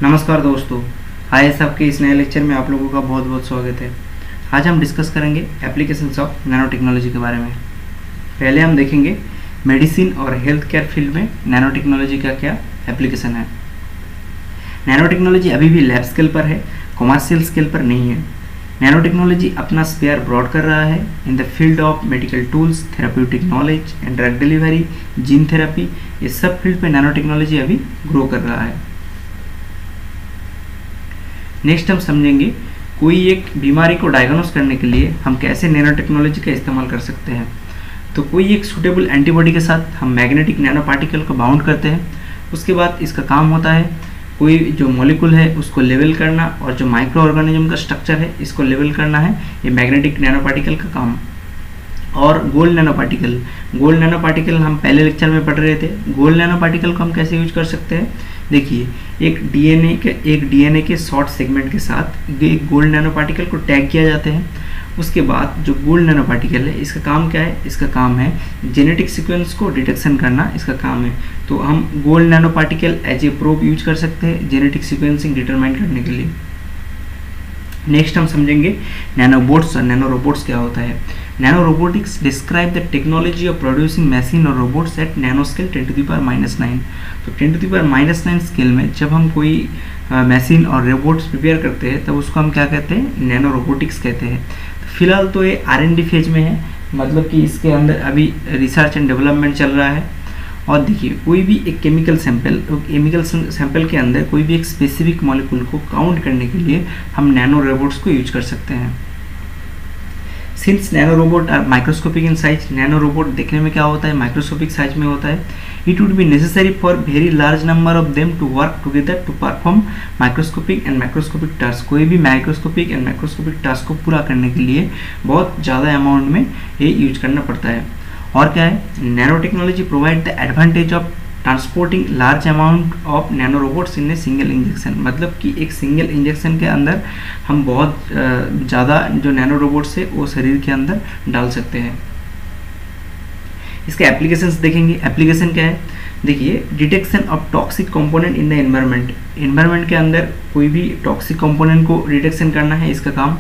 नमस्कार दोस्तों, आईएएस आपके इस नए लेक्चर में आप लोगों का बहुत बहुत स्वागत है। आज हम डिस्कस करेंगे एप्लीकेशंस ऑफ नैनो टेक्नोलॉजी के बारे में। पहले हम देखेंगे मेडिसिन और हेल्थ केयर फील्ड में नैनो टेक्नोलॉजी का क्या एप्लीकेशन है। नैनो टेक्नोलॉजी अभी भी लैब स्केल पर है, कॉमर्शियल स्केल पर नहीं है। नैनो टेक्नोलॉजी अपना स्पेयर ब्रॉड कर रहा है in the field of medical tools, therapeutic knowledge and drug delivery, gene therapy, ये सब फील्ड पे नैनो टेक्नोलॉजी अभी ग्रो कर रहा है। नेक्स्ट हम समझेंगे कोई एक बीमारी को डायग्नोस करने के लिए हम कैसे नैनो टेक्नोलॉजी का इस्तेमाल कर सकते हैं। तो कोई एक सूटेबल एंटीबॉडी के साथ हम मैग्नेटिक नैनो पार्टिकल को बाउंड करते हैं। उसके बाद इसका काम होता है कोई जो मॉलिक्यूल है उसको लेवल करना, और जो माइक्रो ऑर्गेनिज्म का स्ट्रक्चर है इसको लेवल करना है, ये मैग्नेटिक नैनो पार्टिकल का काम। और गोल्ड नैनो पार्टिकल हम पहले लेक्चर में पढ़ रहे थे। गोल्ड नैनो पार्टिकल को हम कैसे यूज कर सकते हैं, देखिए एक डीएनए के शॉर्ट सेगमेंट के साथ एक गोल्ड नैनो पार्टिकल को टैग किया जाते हैं। उसके बाद जो गोल्ड नैनो पार्टिकल है इसका काम क्या है, इसका काम है जेनेटिक सीक्वेंस को डिटेक्शन करना, इसका काम है। तो हम gold nano particle as a probe use कर सकते हैं जेनेटिक सीक्वेंसिंग डिटरमाइन करने के लिए। नेक्स्ट हम समझेंगे नैनोबोट्स और नैनो रोबोट्स क्या होता है। Nano robotics describe the technology of producing machine और रोबोट्स एट नैनो स्केल 10⁻⁹। तो 10⁻⁹ स्केल में जब हम कोई मशीन और रोबोट्स प्रिपेयर करते हैं तब उसको हम क्या कहते हैं, नैनो रोबोटिक्स कहते हैं। तो फिलहाल तो ये R&D फेज में है, मतलब कि इसके अंदर अभी रिसर्च एंड डेवलपमेंट चल रहा है। और देखिए कोई भी एक केमिकल सैंपल के अंदर कोई भी एक स्पेसिफिक मॉलिक्यूल को काउंट करने के लिए हम नैनो रोबोट्स को यूज कर सकते हैं। Since nano robot are microscopic in size, nano robot देखने में क्या होता है, माइक्रोस्कोपिक साइज में होता है। It would be necessary for very large number of them to work together to perform microscopic and macroscopic task. कोई भी माइक्रोस्कोपिक एंड मैक्रोस्कोपिक टास्क को पूरा करने के लिए बहुत ज़्यादा अमाउंट में ये यूज करना पड़ता है। और क्या है, nano technology provide the advantage of transporting large amount of nano robots in a single injection. मतलब कि एक सिंगल इंजेक्शन के अंदर हम बहुत ज़्यादा जो नैनो रोबोट्स है वो शरीर के अंदर डाल सकते हैं। इसके एप्लीकेशंस देखेंगे। एप्लीकेशन क्या है, देखिए detection of toxic component in the environment के अंदर कोई भी टॉक्सिक कंपोनेंट को डिटेक्शन करना है इसका काम।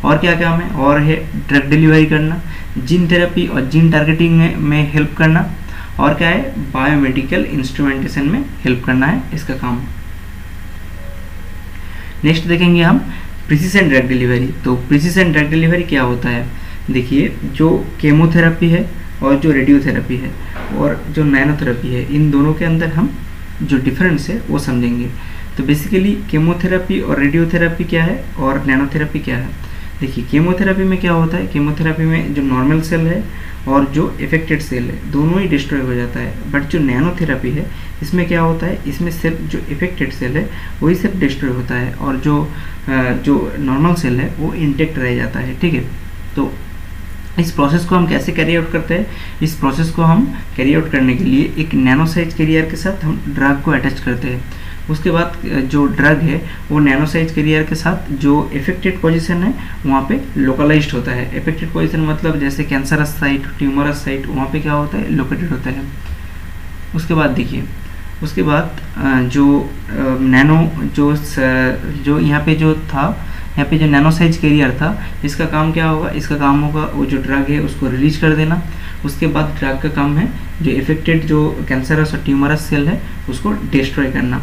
और क्या काम है, और है ड्रग डिलीवरी करना, जीन थेरेपी और जीन टारगेटिंग में हेल्प करना। और क्या है, बायोमेडिकल इंस्ट्रूमेंटेशन में हेल्प करना है इसका काम। नेक्स्ट देखेंगे हम प्रिसिशन ड्रग डिलीवरी। तो प्रिसिशन ड्रग डिलीवरी क्या होता है, देखिए जो केमोथेरेपी है और जो रेडियोथेरेपी है और जो नैनोथेरेपी है, इन दोनों के अंदर हम जो डिफरेंस है वो समझेंगे। तो बेसिकली केमोथेरेपी और रेडियोथेरेपी क्या है और नैनोथेरेपी क्या है। देखिए केमोथेरेपी में क्या होता है, केमोथेरेपी में जो नॉर्मल सेल है और जो इफेक्टेड सेल है दोनों ही डिस्ट्रॉय हो जाता है। बट जो नैनोथेरेपी है इसमें क्या होता है, इसमें सिर्फ जो इफेक्टेड सेल है वही सिर्फ डिस्ट्रॉय होता है और जो नॉर्मल सेल है वो इंटेक्ट रह जाता है। ठीक है, तो इस प्रोसेस को हम कैसे कैरी आउट करते हैं, इस प्रोसेस को हम कैरी आउट करने के लिए एक नैनो साइज कैरियर के साथ हम ड्रग को अटैच करते हैं। उसके बाद जो ड्रग है वो नैनो साइज कैरियर के साथ जो इफेक्टेड पोजीशन है वहाँ पे लोकलाइज्ड होता है। इफेक्टेड पोजीशन मतलब जैसे कैंसरस साइट, ट्यूमरस साइट, वहाँ पे क्या होता है, लोकेटेड होता है। उसके बाद देखिए, उसके बाद जो नैनो जो यहाँ पे जो था, यहाँ पे जो नैनो साइज कैरियर था, इसका काम क्या होगा, इसका काम होगा वो जो ड्रग है उसको रिलीज कर देना। उसके बाद ड्रग का काम है जो इफेक्टेड जो कैंसरस और ट्यूमरस सेल है उसको डिस्ट्रॉय करना।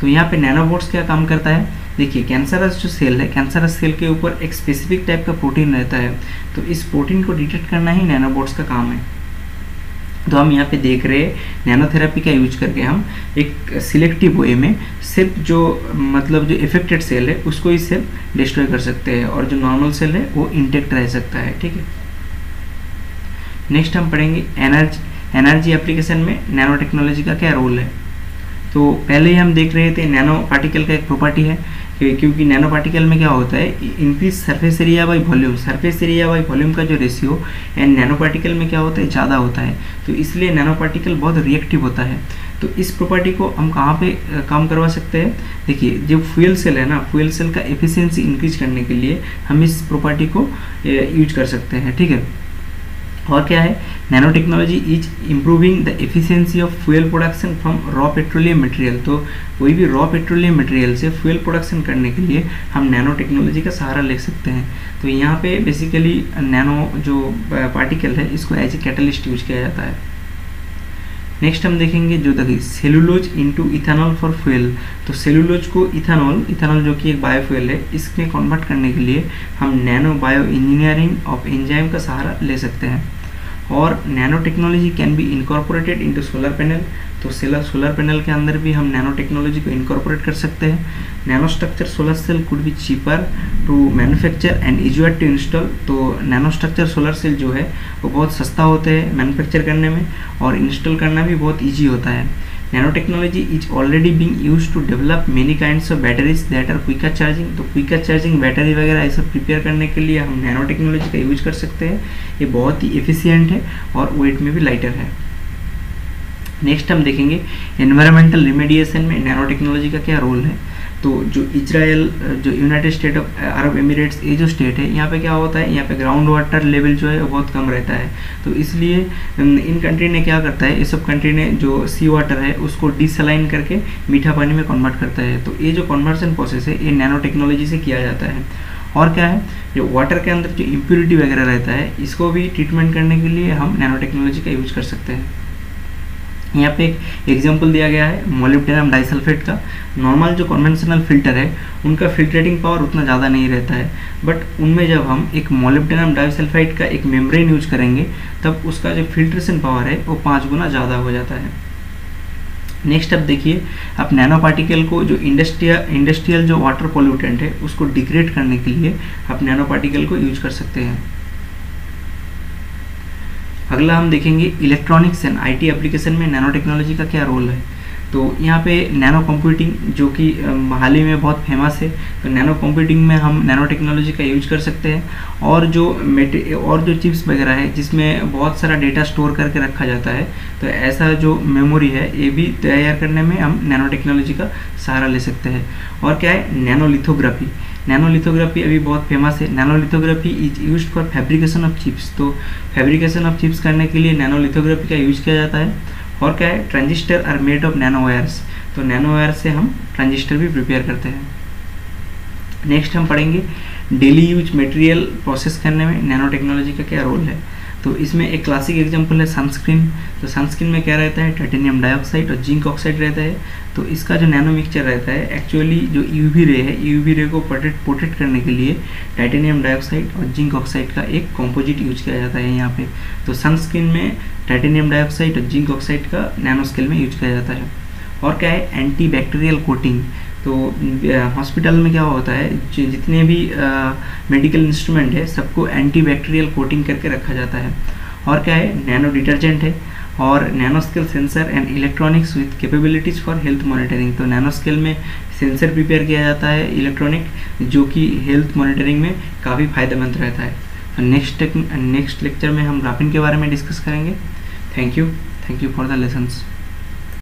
तो यहाँ पे नैनोबोट्स क्या काम करता है, देखिए कैंसरस जो सेल है, कैंसरस सेल के ऊपर एक स्पेसिफिक टाइप का प्रोटीन रहता है, तो इस प्रोटीन को डिटेक्ट करना ही नैनोबोट्स का काम है। तो हम यहाँ पे देख रहे हैं नैनोथेरेपी का यूज करके हम एक सिलेक्टिव वे में सिर्फ जो मतलब जो इफेक्टेड सेल है उसको ही सिर्फ डिस्ट्रॉय कर सकते हैं और जो नॉर्मल सेल है वो इंटेक्ट रह सकता है। ठीक है, नेक्स्ट हम पढ़ेंगे एनर्जी एप्लीकेशन में नैनो टेक्नोलॉजी का क्या रोल है। तो पहले ही हम देख रहे थे नैनो पार्टिकल का एक प्रॉपर्टी है क्योंकि नैनो पार्टिकल में क्या होता है, increase surface area by volume, surface area by volume का जो रेशियो एंड नैनो पार्टिकल में क्या होता है, ज़्यादा होता है। तो इसलिए नैनो पार्टिकल बहुत रिएक्टिव होता है। तो इस प्रॉपर्टी को हम कहाँ पे काम करवा सकते हैं, देखिए जो फ्यूल सेल है ना, फ्यूल सेल का एफिशिएंसी इंक्रीज करने के लिए हम इस प्रॉपर्टी को यूज कर सकते हैं। ठीक है, और क्या है, nano technology is improving the efficiency of fuel production from raw petroleum material. तो कोई भी रॉ पेट्रोलियम मटेरियल से फ्यूल प्रोडक्शन करने के लिए हम नैनो टेक्नोलॉजी का सहारा ले सकते हैं। तो यहाँ पे बेसिकली नैनो जो पार्टिकल है इसको एज ए कैटलिस्ट यूज किया जाता है। नेक्स्ट हम देखेंगे जो देखिए cellulose into ethanol for fuel. तो सेलुलोज को इथेनॉल जो कि एक बायोफ्यूल है, इसमें कन्वर्ट करने के लिए हम nano bio engineering of enzyme का सहारा ले सकते हैं। और nano technology can be incorporated into solar panel. तो सोलर पैनल के अंदर भी हम नैनो टेक्नोलॉजी को इनकॉर्पोरेट कर सकते हैं। Nano structure solar cell could be cheaper to manufacture and easier to install. तो नैनो स्ट्रक्चर सोलर सेल जो है वो बहुत सस्ता होते हैं मैन्युफैक्चर करने में, और इंस्टॉल करना भी बहुत ईजी होता है। Nano technology is already being used to develop many kinds of batteries that are quicker charging. तो क्विकर चार्जिंग बैटरी वगैरह ये सब प्रिपेयर करने के लिए हम नैनो टेक्नोलॉजी का यूज कर सकते हैं। ये बहुत ही एफिशिएंट है और वेट में भी लाइटर है। नेक्स्ट हम देखेंगे एनवायरमेंटल रिमेडिएशन में नैनो टेक्नोलॉजी का क्या रोल है। तो जो इजराइल, जो United state of Arab Emirates, ये जो स्टेट है यहाँ पे क्या होता है, यहाँ पे ग्राउंड वाटर लेवल जो है वो बहुत कम रहता है। तो इसलिए इन कंट्री ने क्या करता है, ये सब कंट्री ने जो सी वाटर है उसको डिसलाइन करके मीठा पानी में कन्वर्ट करता है। तो ये जो कन्वर्सन प्रोसेस है ये नैनो टेक्नोलॉजी से किया जाता है। और क्या है, जो वाटर के अंदर जो इम्प्योरिटी वगैरह रहता है इसको भी ट्रीटमेंट करने के लिए हम नैनो टेक्नोलॉजी का यूज कर सकते हैं। यहाँ पे एक एग्जांपल दिया गया है मोलिब्डेनम डाइसल्फेट का। नॉर्मल जो कन्वेंशनल फिल्टर है उनका फिल्टरेटिंग पावर उतना ज़्यादा नहीं रहता है, बट उनमें जब हम एक मोलिब्डेनम डाइसल्फाइड का एक मेम्ब्रेन यूज करेंगे तब उसका जो फिल्ट्रेशन पावर है वो 5 गुना ज़्यादा हो जाता है। नेक्स्ट अब देखिए, आप नैनो पार्टिकल को जो इंडस्ट्रियल जो वाटर पोल्यूटेंट है उसको डिग्रेड करने के लिए आप नैनो पार्टिकल को यूज कर सकते हैं। अगला हम देखेंगे इलेक्ट्रॉनिक्स एंड आईटी एप्लीकेशन में नैनो टेक्नोलॉजी का क्या रोल है। तो यहाँ पे नैनो कंप्यूटिंग जो कि हाल ही में बहुत फेमस है, तो नैनो कंप्यूटिंग में हम नैनो टेक्नोलॉजी का यूज कर सकते हैं। और जो चिप्स वगैरह है जिसमें बहुत सारा डेटा स्टोर करके रखा जाता है, तो ऐसा जो मेमोरी है ये भी तैयार करने में हम नैनो टेक्नोलॉजी का सहारा ले सकते हैं। और क्या है, नैनोलिथोग्राफी। नैनोलिथोग्राफी अभी बहुत फेमस है। Nanolithography is used for fabrication of chips. तो फैब्रिकेशन ऑफ चिप्स करने के लिए नैनोलिथोग्राफी का यूज किया जाता है। और क्या है, transistor are made of nano wires. तो नैनो वायर से हम ट्रांजिस्टर भी प्रिपेयर करते हैं। नेक्स्ट हम पढ़ेंगे डेली यूज मटेरियल प्रोसेस करने में नैनो टेक्नोलॉजी का क्या रोल है। तो इसमें एक क्लासिक एग्जांपल है सनस्क्रीन। तो सनस्क्रीन में क्या रहता है, टाइटेनियम डाइऑक्साइड और जिंक ऑक्साइड रहता है। तो इसका जो नैनो मिक्सचर रहता है, एक्चुअली जो यूवी रे है, यूवी रे को प्रोटेक्ट करने के लिए टाइटेनियम डाइऑक्साइड और जिंक ऑक्साइड का एक कॉम्पोजिट यूज किया जाता है यहाँ पे। तो सनस्क्रीन में टाइटेनियम डाइऑक्साइड और जिंक ऑक्साइड का नैनो स्केल में यूज किया जाता है। और क्या है, एंटी बैक्टीरियल कोटिंग। तो हॉस्पिटल में क्या होता है, जितने भी मेडिकल इंस्ट्रूमेंट है सबको एंटी बैक्टीरियल कोटिंग करके रखा जाता है। और क्या है, नैनो डिटर्जेंट है। और nano scale sensor and electronics with capabilities for health monitoring. तो नैनो स्केल में सेंसर प्रिपेयर किया जाता है इलेक्ट्रॉनिक, जो कि हेल्थ मॉनिटरिंग में काफ़ी फायदेमंद रहता है। तो नेक्स्ट लेक्चर में हम ग्राफीन के बारे में डिस्कस करेंगे। Thank you for the lessons.